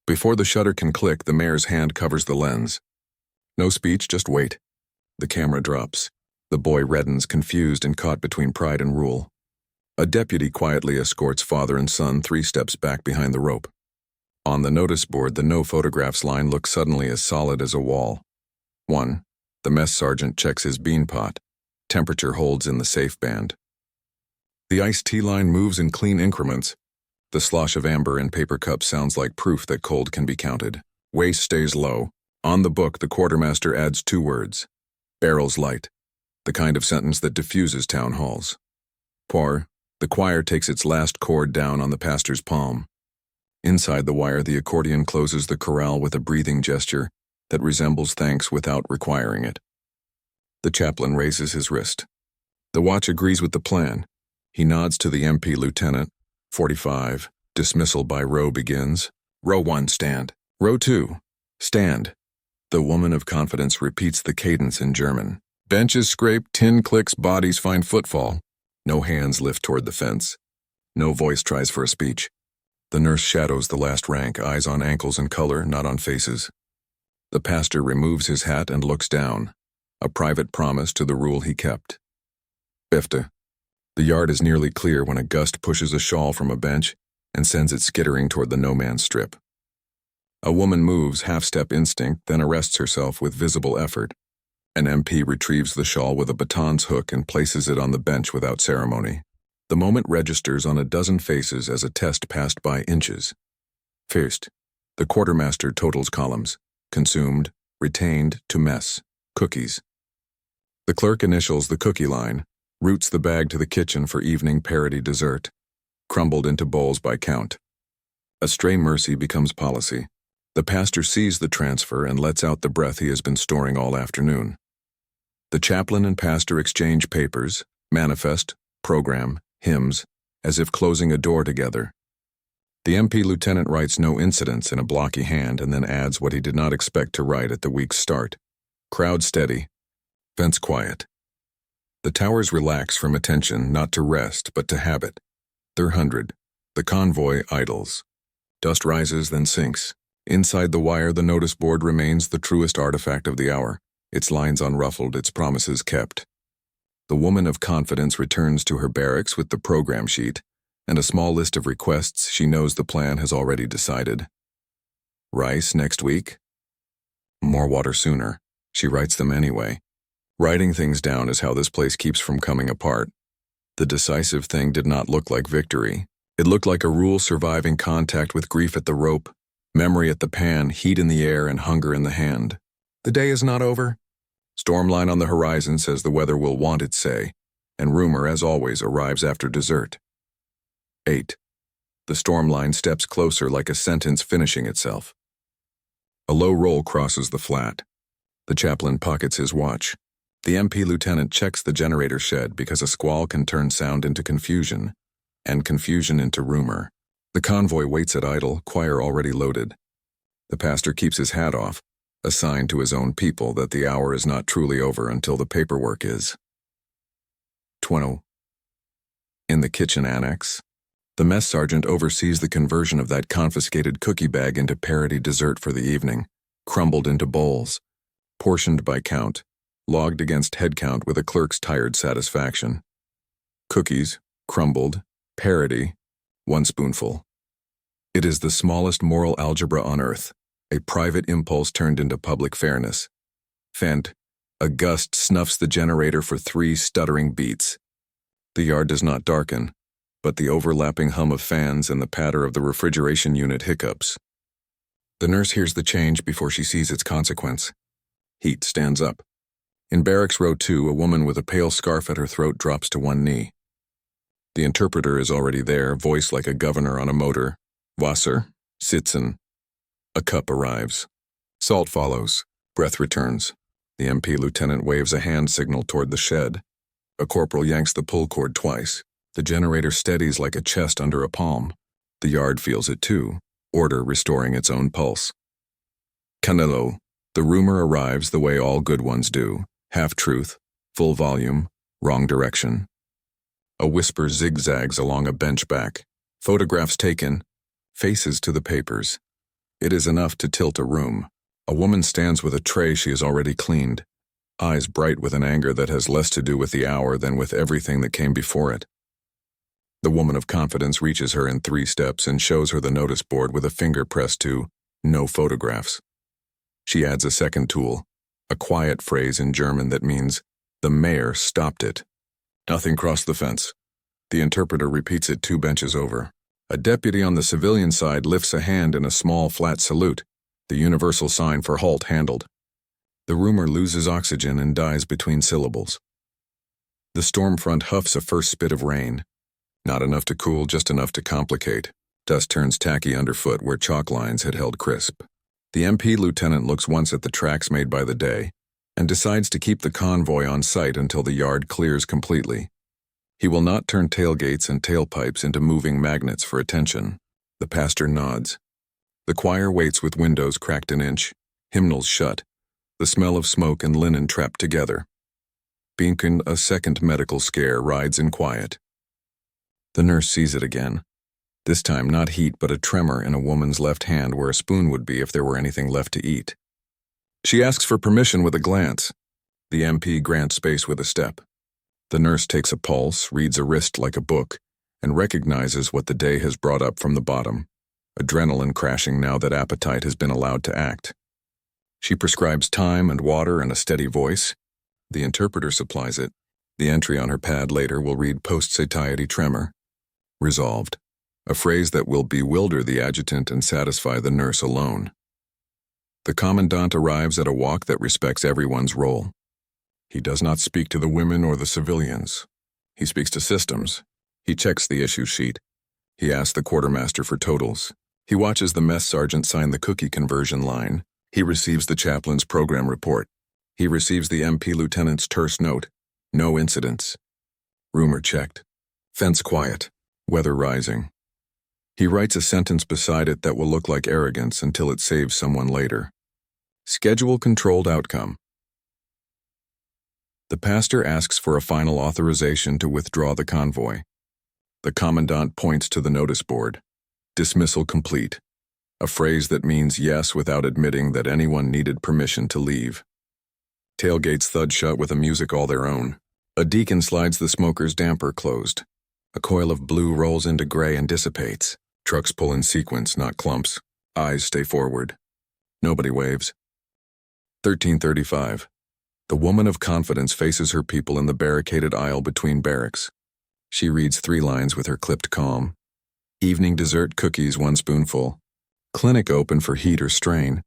Before the shutter can click, the mayor's hand covers the lens. No speech, just wait. The camera drops. The boy reddens, confused and caught between pride and rule. A deputy quietly escorts father and son 3 steps back behind the rope. On the notice board, the no photographs line looks suddenly as solid as a wall. 1. The mess sergeant checks his bean pot. Temperature holds in the safe band. The iced tea line moves in clean increments. The slosh of amber in paper cups sounds like proof that cold can be counted. Waste stays low. On the book, the quartermaster adds 2 words. Barrels light. The kind of sentence that diffuses town halls. Pour. The choir takes its last chord down on the pastor's palm. Inside the wire, the accordion closes the chorale with a breathing gesture that resembles thanks without requiring it. The chaplain raises his wrist. The watch agrees with the plan. He nods to the MP lieutenant. 45. Dismissal by row begins. Row 1, stand. Row 2, stand. The woman of confidence repeats the cadence in German. Benches scrape, tin clicks, bodies find footfall. No hands lift toward the fence. No voice tries for a speech. The nurse shadows the last rank, eyes on ankles and color, not on faces. The pastor removes his hat and looks down, a private promise to the rule he kept. Bifte. The yard is nearly clear when a gust pushes a shawl from a bench and sends it skittering toward the no-man's strip. A woman moves, half-step instinct, then arrests herself with visible effort. An MP retrieves the shawl with a baton's hook and places it on the bench without ceremony. The moment registers on a dozen faces as a test passed by inches. First, the quartermaster totals columns. Consumed, retained, to mess, cookies. The clerk initials the cookie line, routes the bag to the kitchen for evening parody dessert, crumbled into bowls by count. A stray mercy becomes policy. The pastor sees the transfer and lets out the breath he has been storing all afternoon. The chaplain and pastor exchange papers, manifest, program, hymns, as if closing a door together. The MP lieutenant writes no incidents in a blocky hand and then adds what he did not expect to write at the week's start. Crowd steady. Fence quiet. The towers relax from attention, not to rest, but to habit. They're 100. The convoy idles. Dust rises, then sinks. Inside the wire, the notice board remains the truest artifact of the hour, its lines unruffled, its promises kept. The woman of confidence returns to her barracks with the program sheet and a small list of requests she knows the plan has already decided. Rice next week? More water sooner. She writes them anyway. Writing things down is how this place keeps from coming apart. The decisive thing did not look like victory. It looked like a rule surviving contact with grief at the rope, memory at the pan, heat in the air, and hunger in the hand. The day is not over. Stormline on the horizon says the weather will want its say, and rumor, as always, arrives after dessert. 8. The stormline steps closer like a sentence finishing itself. A low roll crosses the flat. The chaplain pockets his watch. The MP lieutenant checks the generator shed because a squall can turn sound into confusion, and confusion into rumor. The convoy waits at idle, choir already loaded. The pastor keeps his hat off, a sign to his own people that the hour is not truly over until the paperwork is. 20. In the kitchen annex, the mess sergeant oversees the conversion of that confiscated cookie bag into parody dessert for the evening, crumbled into bowls, portioned by count, logged against head count with a clerk's tired satisfaction. Cookies, crumbled, parody, 1 spoonful. It is the smallest moral algebra on earth, a private impulse turned into public fairness. Fent, a gust snuffs the generator for 3 stuttering beats. The yard does not darken, but the overlapping hum of fans and the patter of the refrigeration unit hiccups. The nurse hears the change before she sees its consequence. Heat stands up. In barracks row 2, a woman with a pale scarf at her throat drops to one knee. The interpreter is already there, voice like a governor on a motor. Wasser, sitzen. A cup arrives. Salt follows. Breath returns. The MP lieutenant waves a hand signal toward the shed. A corporal yanks the pull cord twice. The generator steadies like a chest under a palm. The yard feels it too, order restoring its own pulse. Canelo. The rumor arrives the way all good ones do. Half-truth, full volume, wrong direction. A whisper zigzags along a bench back. Photographs taken. Faces to the papers. It is enough to tilt a room. A woman stands with a tray she has already cleaned, eyes bright with an anger that has less to do with the hour than with everything that came before it. The woman of confidence reaches her in 3 steps and shows her the notice board with a finger pressed to "No photographs." She adds a second tool, a quiet phrase in German that means, "The mayor stopped it." Nothing crossed the fence. The interpreter repeats it 2 benches over. A deputy on the civilian side lifts a hand in a small flat salute, the universal sign for halt handled. The rumor loses oxygen and dies between syllables. The storm front huffs a first spit of rain. Not enough to cool, just enough to complicate. Dust turns tacky underfoot where chalk lines had held crisp. The MP lieutenant looks once at the tracks made by the day and decides to keep the convoy on site until the yard clears completely. He will not turn tailgates and tailpipes into moving magnets for attention. The pastor nods. The choir waits with windows cracked an inch, hymnals shut, the smell of smoke and linen trapped together. Binken, a second medical scare, rides in quiet. The nurse sees it again. This time not heat but a tremor in a woman's left hand where a spoon would be if there were anything left to eat. She asks for permission with a glance. The MP grants space with a step. The nurse takes a pulse, reads a wrist like a book, and recognizes what the day has brought up from the bottom. Adrenaline crashing now that appetite has been allowed to act. She prescribes time and water and a steady voice. The interpreter supplies it. The entry on her pad later will read post-satiety tremor. Resolved. A phrase that will bewilder the adjutant and satisfy the nurse alone. The commandant arrives at a walk that respects everyone's role. He does not speak to the women or the civilians. He speaks to systems. He checks the issue sheet. He asks the quartermaster for totals. He watches the mess sergeant sign the cookie conversion line. He receives the chaplain's program report. He receives the MP lieutenant's terse note. No incidents. Rumor checked. Fence quiet. Weather rising. He writes a sentence beside it that will look like arrogance until it saves someone later. Schedule controlled outcome. The pastor asks for a final authorization to withdraw the convoy. The commandant points to the notice board. Dismissal complete. A phrase that means yes without admitting that anyone needed permission to leave. Tailgates thud shut with a music all their own. A deacon slides the smoker's damper closed. A coil of blue rolls into gray and dissipates. Trucks pull in sequence, not clumps. Eyes stay forward. Nobody waves. 13:35. The woman of confidence faces her people in the barricaded aisle between barracks. She reads 3 lines with her clipped calm. Evening dessert cookies 1 spoonful. Clinic open for heat or strain.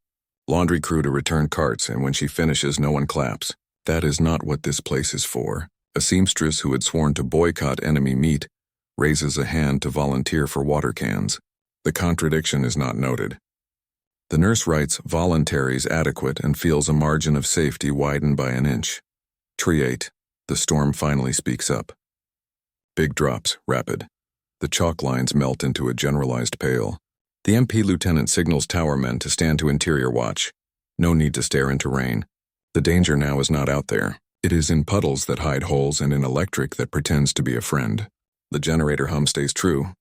Laundry crew to return carts, and when she finishes no one claps. That is not what this place is for. A seamstress who had sworn to boycott enemy meat raises a hand to volunteer for water cans. The contradiction is not noted. The nurse writes voluntaries adequate and feels a margin of safety widen by an inch. Triate. The storm finally speaks up. Big drops, rapid. The chalk lines melt into a generalized pale. The MP lieutenant signals tower men to stand to interior watch. No need to stare into rain. The danger now is not out there. It is in puddles that hide holes and in electric that pretends to be a friend. The generator hum stays true.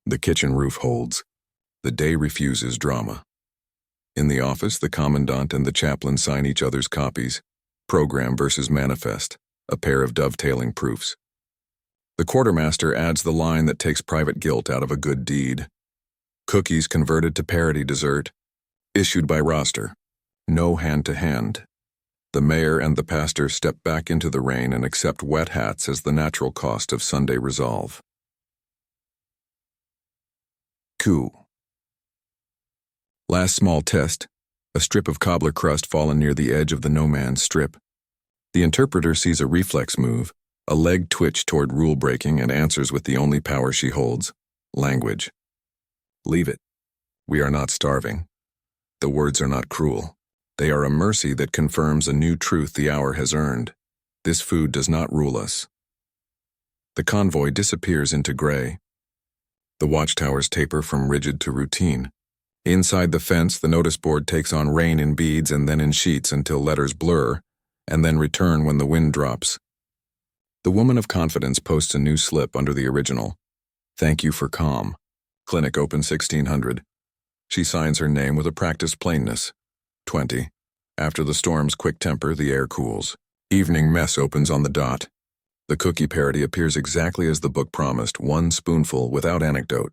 The kitchen roof holds. The day refuses drama. In the office, the commandant and the chaplain sign each other's copies. Program versus manifest, a pair of dovetailing proofs. The quartermaster adds the line that takes private guilt out of a good deed. Cookies converted to parody dessert. Issued by roster. No hand-to-hand. The mayor and the pastor step back into the rain and accept wet hats as the natural cost of Sunday resolve. Coup. Last small test. A strip of cobbler crust fallen near the edge of the no man's strip. The interpreter sees a reflex move, A leg twitched toward rule-breaking and answers with the only power she holds, language. Leave it. We are not starving. The words are not cruel. They are a mercy that confirms a new truth the hour has earned. This food does not rule us. The convoy disappears into gray. The watchtowers taper from rigid to routine. Inside the fence, the notice board takes on rain in beads and then in sheets until letters blur, and then return when the wind drops. The woman of confidence posts a new slip under the original. Thank you for calm. Clinic open 1600. She signs her name with a practiced plainness. 20. After the storm's quick temper, the air cools. Evening mess opens on the dot. The cookie parody appears exactly as the book promised, one spoonful without anecdote.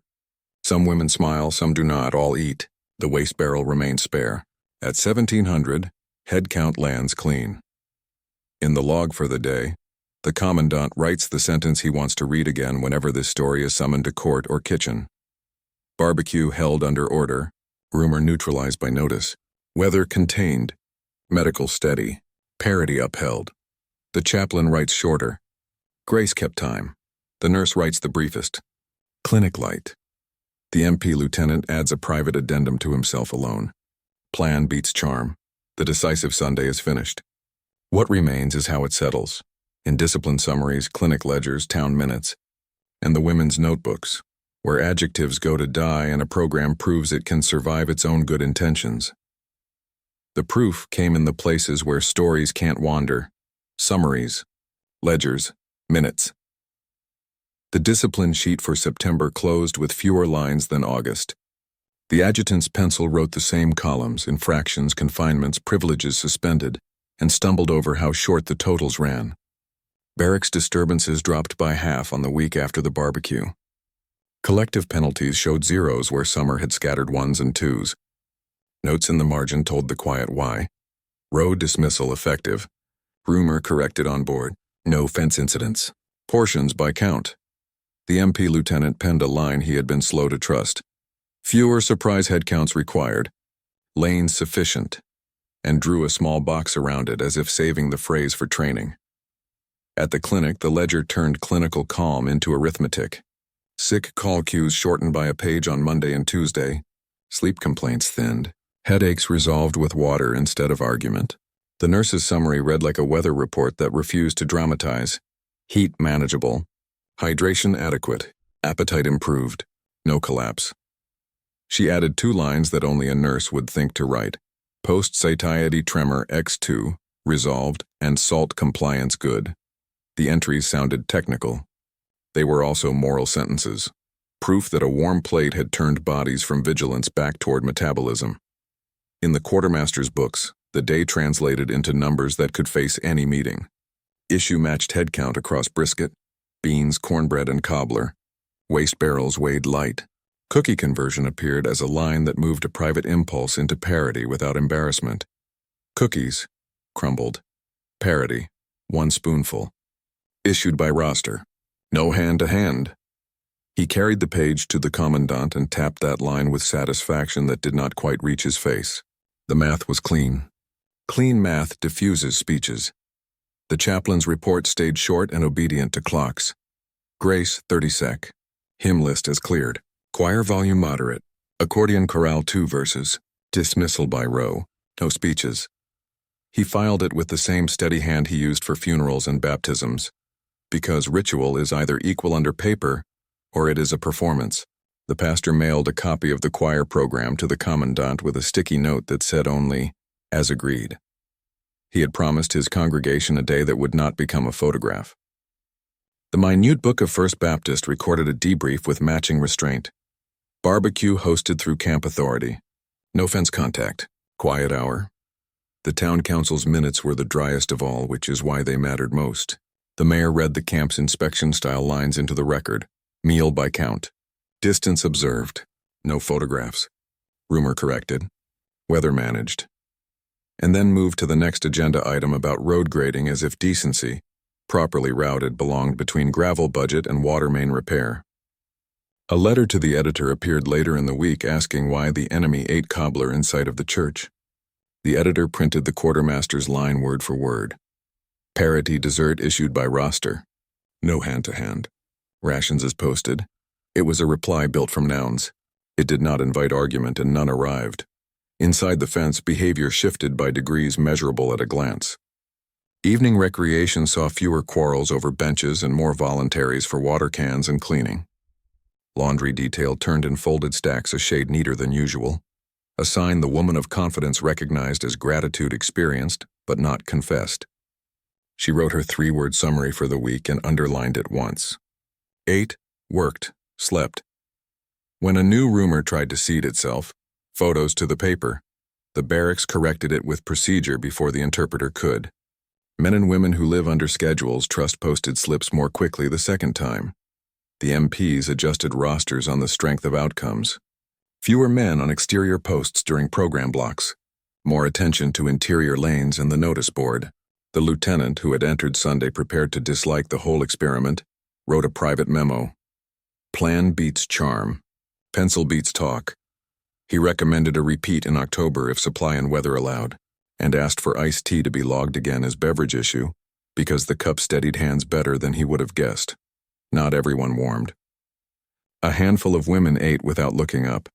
Some women smile, some do not, all eat. The waste barrel remains spare. At 1700, head count lands clean. In the log for the day, the commandant writes the sentence he wants to read again whenever this story is summoned to court or kitchen. Barbecue held under order, rumor neutralized by notice, weather contained, medical steady, parity upheld. The chaplain writes shorter. Grace kept time. The nurse writes the briefest. Clinic light. The MP lieutenant adds a private addendum to himself alone. Plan beats charm. The decisive Sunday is finished. What remains is how it settles. In discipline summaries, clinic ledgers, town minutes, and the women's notebooks, where adjectives go to die and a program proves it can survive its own good intentions. The proof came in the places where stories can't wander. Summaries, ledgers, minutes. The discipline sheet for September closed with fewer lines than August. The adjutant's pencil wrote the same columns, infractions, confinements, privileges suspended, and stumbled over how short the totals ran. Barracks disturbances dropped by half on the week after the barbecue. Collective penalties showed zeros where summer had scattered ones and twos. Notes in the margin told the quiet why. Road dismissal effective. Rumor corrected on board. No fence incidents. Portions by count. The MP lieutenant penned a line he had been slow to trust. Fewer surprise headcounts required. Lanes sufficient. And drew a small box around it as if saving the phrase for training. At the clinic, the ledger turned clinical calm into arithmetic. Sick call queues shortened by a page on Monday and Tuesday. Sleep complaints thinned. Headaches resolved with water instead of argument. The nurse's summary read like a weather report that refused to dramatize. Heat manageable. Hydration adequate. Appetite improved. No collapse. She added 2 lines that only a nurse would think to write. Post-satiety tremor X2, resolved, and salt compliance good. The entries sounded technical. They were also moral sentences. Proof that a warm plate had turned bodies from vigilance back toward metabolism. In the quartermaster's books, the day translated into numbers that could face any meeting. Issue matched headcount across brisket, beans, cornbread, and cobbler. Waste barrels weighed light. Cookie conversion appeared as a line that moved a private impulse into parity without embarrassment. Cookies, crumbled. Parity, 1 spoonful. Issued by roster. No hand-to-hand. He carried the page to the commandant and tapped that line with satisfaction that did not quite reach his face. The math was clean. Clean math diffuses speeches. The chaplain's report stayed short and obedient to clocks. Grace, 30 sec. Hymn list as cleared. Choir volume moderate. Accordion chorale 2 verses. Dismissal by row. No speeches. He filed it with the same steady hand he used for funerals and baptisms. Because ritual is either equal under paper, or it is a performance. The pastor mailed a copy of the choir program to the commandant with a sticky note that said only, as agreed. He had promised his congregation a day that would not become a photograph. The minute book of First Baptist recorded a debrief with matching restraint. Barbecue hosted through camp authority. No fence contact. Quiet hour. The town council's minutes were the driest of all, which is why they mattered most. The mayor read the camp's inspection-style lines into the record. Meal by count. Distance observed. No photographs. Rumor corrected. Weather managed. And then moved to the next agenda item about road grading as if decency, properly routed, belonged between gravel budget and water main repair. A letter to the editor appeared later in the week asking why the enemy ate cobbler in sight of the church. The editor printed the quartermaster's line word for word. Parity dessert issued by roster. No hand-to-hand. Rations as posted. It was a reply built from nouns. It did not invite argument, and none arrived. Inside the fence, behavior shifted by degrees measurable at a glance. Evening recreation saw fewer quarrels over benches and more voluntaries for water cans and cleaning. Laundry detail turned in folded stacks a shade neater than usual, a sign the woman of confidence recognized as gratitude experienced, but not confessed. She wrote her 3-word summary for the week and underlined it once. Ate, worked, slept. When a new rumor tried to seed itself, photos to the paper, the barracks corrected it with procedure before the interpreter could. Men and women who live under schedules trust posted slips more quickly the second time. The MPs adjusted rosters on the strength of outcomes. Fewer men on exterior posts during program blocks. More attention to interior lanes and the notice board. The lieutenant, who had entered Sunday prepared to dislike the whole experiment, wrote a private memo. Plan beats charm. Pencil beats talk. He recommended a repeat in October if supply and weather allowed, and asked for iced tea to be logged again as beverage issue, because the cup steadied hands better than he would have guessed. Not everyone warmed. A handful of women ate without looking up,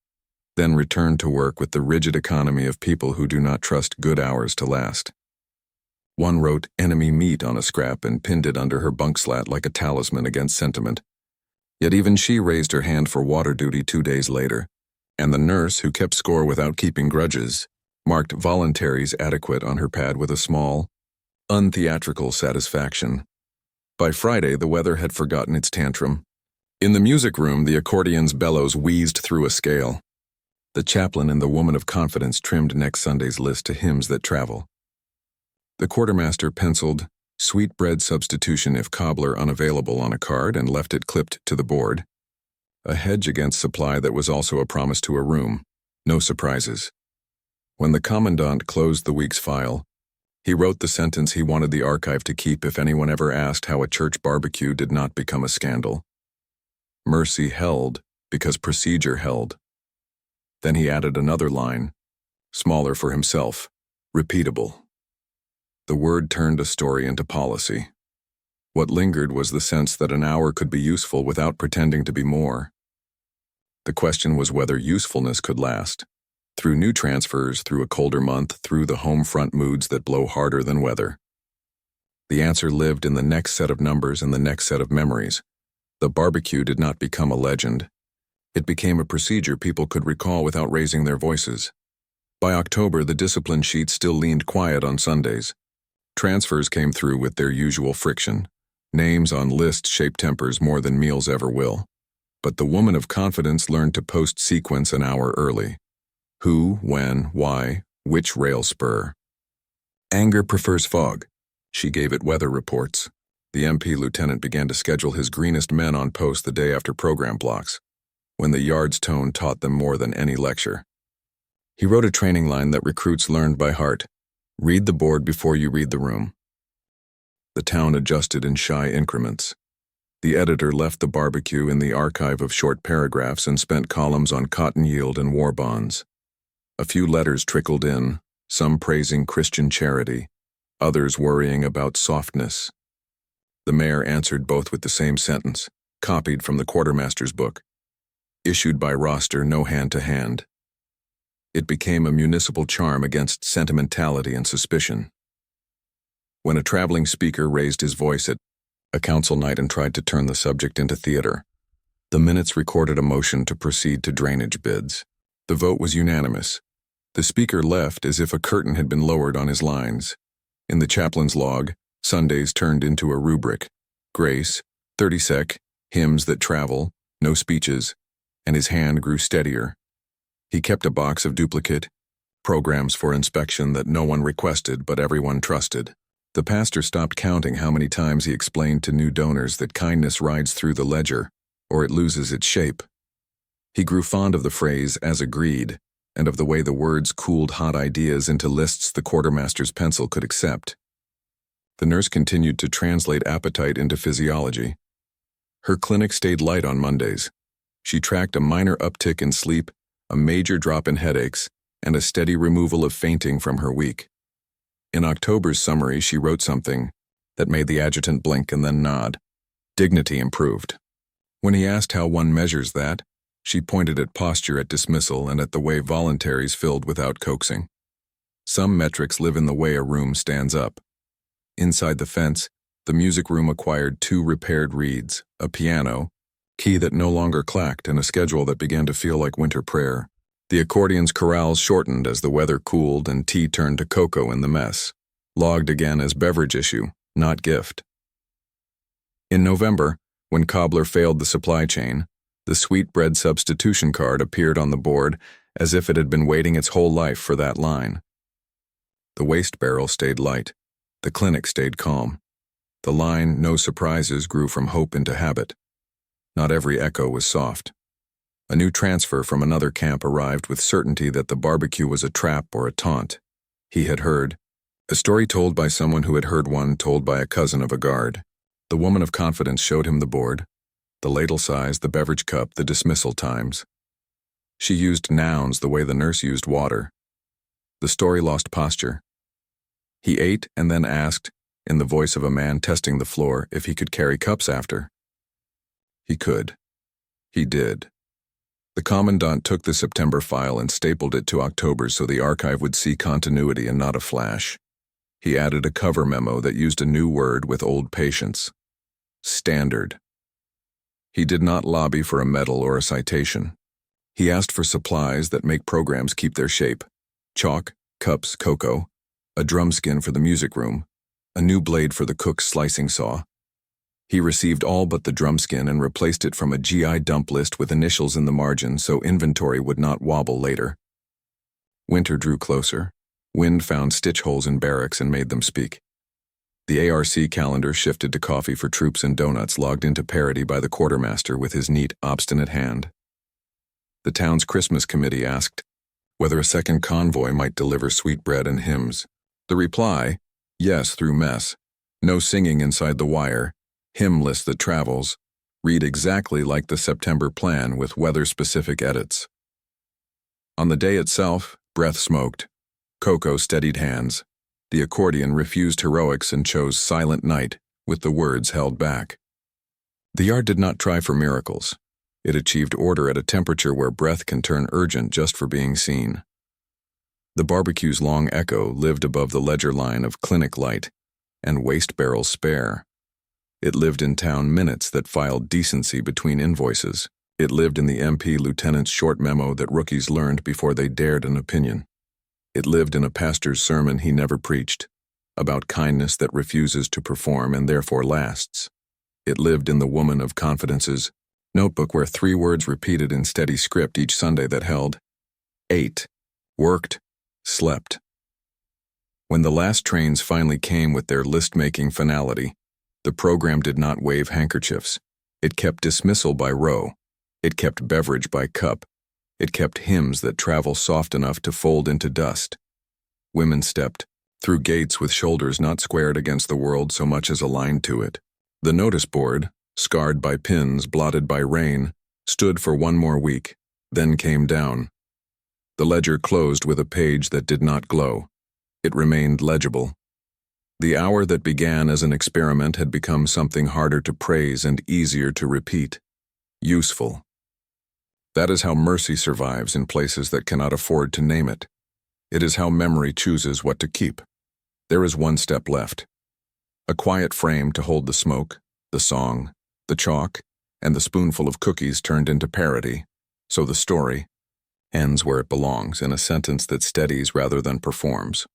then returned to work with the rigid economy of people who do not trust good hours to last. One wrote enemy meat on a scrap and pinned it under her bunk slat like a talisman against sentiment. Yet even she raised her hand for water duty 2 days later, and the nurse, who kept score without keeping grudges, marked voluntaries adequate on her pad with a small, untheatrical satisfaction. By Friday, the weather had forgotten its tantrum. In the music room, the accordion's bellows wheezed through a scale. The chaplain and the woman of confidence trimmed next Sunday's list to hymns that travel. The quartermaster penciled sweetbread substitution if cobbler unavailable on a card and left it clipped to the board. A hedge against supply that was also a promise to a room. No surprises. When the commandant closed the week's file, he wrote the sentence he wanted the archive to keep if anyone ever asked how a church barbecue did not become a scandal. Mercy held because procedure held. Then he added another line, smaller for himself, repeatable. The word turned a story into policy. What lingered was the sense that an hour could be useful without pretending to be more. The question was whether usefulness could last. Through new transfers, through a colder month, through the home front moods that blow harder than weather. The answer lived in the next set of numbers and the next set of memories. The barbecue did not become a legend. It became a procedure people could recall without raising their voices. By October, the discipline sheet still leaned quiet on Sundays. Transfers came through with their usual friction. Names on lists shaped tempers more than meals ever will. But the woman of confidence learned to post sequence an hour early. Who, when, why, which rail spur. Anger prefers fog. She gave it weather reports. The MP lieutenant began to schedule his greenest men on post the day after program blocks, when the yard's tone taught them more than any lecture. He wrote a training line that recruits learned by heart. Read the board before you read the room. The town adjusted in shy increments. The editor left the barbecue in the archive of short paragraphs and spent columns on cotton yield and war bonds. A few letters trickled in, some praising Christian charity, others worrying about softness. The mayor answered both with the same sentence, copied from the quartermaster's book. Issued by roster, no hand-to-hand. It became a municipal charm against sentimentality and suspicion. When a traveling speaker raised his voice at a council night and tried to turn the subject into theater, the minutes recorded a motion to proceed to drainage bids. The vote was unanimous. The speaker left as if a curtain had been lowered on his lines. In the chaplain's log, Sundays turned into a rubric. Grace, 30 sec, hymns that travel, no speeches, and his hand grew steadier. He kept a box of duplicate programs for inspection that no one requested but everyone trusted. The pastor stopped counting how many times he explained to new donors that kindness rides through the ledger, or it loses its shape. He grew fond of the phrase, as agreed, and of the way the words cooled hot ideas into lists the quartermaster's pencil could accept. The nurse continued to translate appetite into physiology. Her clinic stayed light on Mondays. She tracked a minor uptick in sleep, a major drop in headaches, and a steady removal of fainting from her week. In October's summary, she wrote something that made the adjutant blink and then nod. Dignity improved. When he asked how one measures that, she pointed at posture at dismissal and at the way voluntaries filled without coaxing. Some metrics live in the way a room stands up. Inside the fence, the music room acquired 2 repaired reeds, a piano, key that no longer clacked, and a schedule that began to feel like winter prayer. The accordion's chorales shortened as the weather cooled and tea turned to cocoa in the mess, logged again as beverage issue, not gift. In November, when Cobbler failed the supply chain, the sweetbread substitution card appeared on the board as if it had been waiting its whole life for that line. The waste barrel stayed light. The clinic stayed calm. The line, no surprises, grew from hope into habit. Not every echo was soft. A new transfer from another camp arrived with certainty that the barbecue was a trap or a taunt. He had heard a story told by someone who had heard one told by a cousin of a guard. The woman of confidence showed him the board, the ladle size, the beverage cup, the dismissal times. She used nouns the way the nurse used water. The story lost posture. He ate and then asked, in the voice of a man testing the floor, if he could carry cups after. He could. He did. The commandant took the September file and stapled it to October so the archive would see continuity and not a flash. He added a cover memo that used a new word with old patience. Standard. He did not lobby for a medal or a citation. He asked for supplies that make programs keep their shape. Chalk, cups, cocoa, a drum skin for the music room, a new blade for the cook's slicing saw. He received all but the drum skin and replaced it from a GI dump list with initials in the margin so inventory would not wobble later. Winter drew closer. Wind found stitch holes in barracks and made them speak. The ARC calendar shifted to coffee for troops and donuts logged into parody by the quartermaster with his neat, obstinate hand. The town's Christmas committee asked whether a second convoy might deliver sweetbread and hymns. The reply, yes, through mess. No singing inside the wire. Hymn list that travels. Read exactly like the September plan with weather-specific edits. On the day itself, breath smoked. Cocoa steadied hands. The accordion refused heroics and chose Silent Night, with the words held back. The yard did not try for miracles. It achieved order at a temperature where breath can turn urgent just for being seen. The barbecue's long echo lived above the ledger line of clinic light and waste barrels spare. It lived in town minutes that filed decency between invoices. It lived in the MP lieutenant's short memo that rookies learned before they dared an opinion. It lived in a pastor's sermon he never preached, about kindness that refuses to perform and therefore lasts. It lived in the woman of confidence's notebook where 3 words repeated in steady script each Sunday that held, ate, worked, slept. When the last trains finally came with their list-making finality, the program did not wave handkerchiefs. It kept dismissal by row. It kept beverage by cup. It kept hymns that travel soft enough to fold into dust. Women stepped through gates with shoulders not squared against the world so much as aligned to it. The notice board, scarred by pins, blotted by rain, stood for 1 more week, then came down. The ledger closed with a page that did not glow. It remained legible. The hour that began as an experiment had become something harder to praise and easier to repeat. Useful. That is how mercy survives in places that cannot afford to name it. It is how memory chooses what to keep. There is 1 step left. A quiet frame to hold the smoke, the song, the chalk, and the spoonful of cookies turned into parody, so the story ends where it belongs, in a sentence that steadies rather than performs.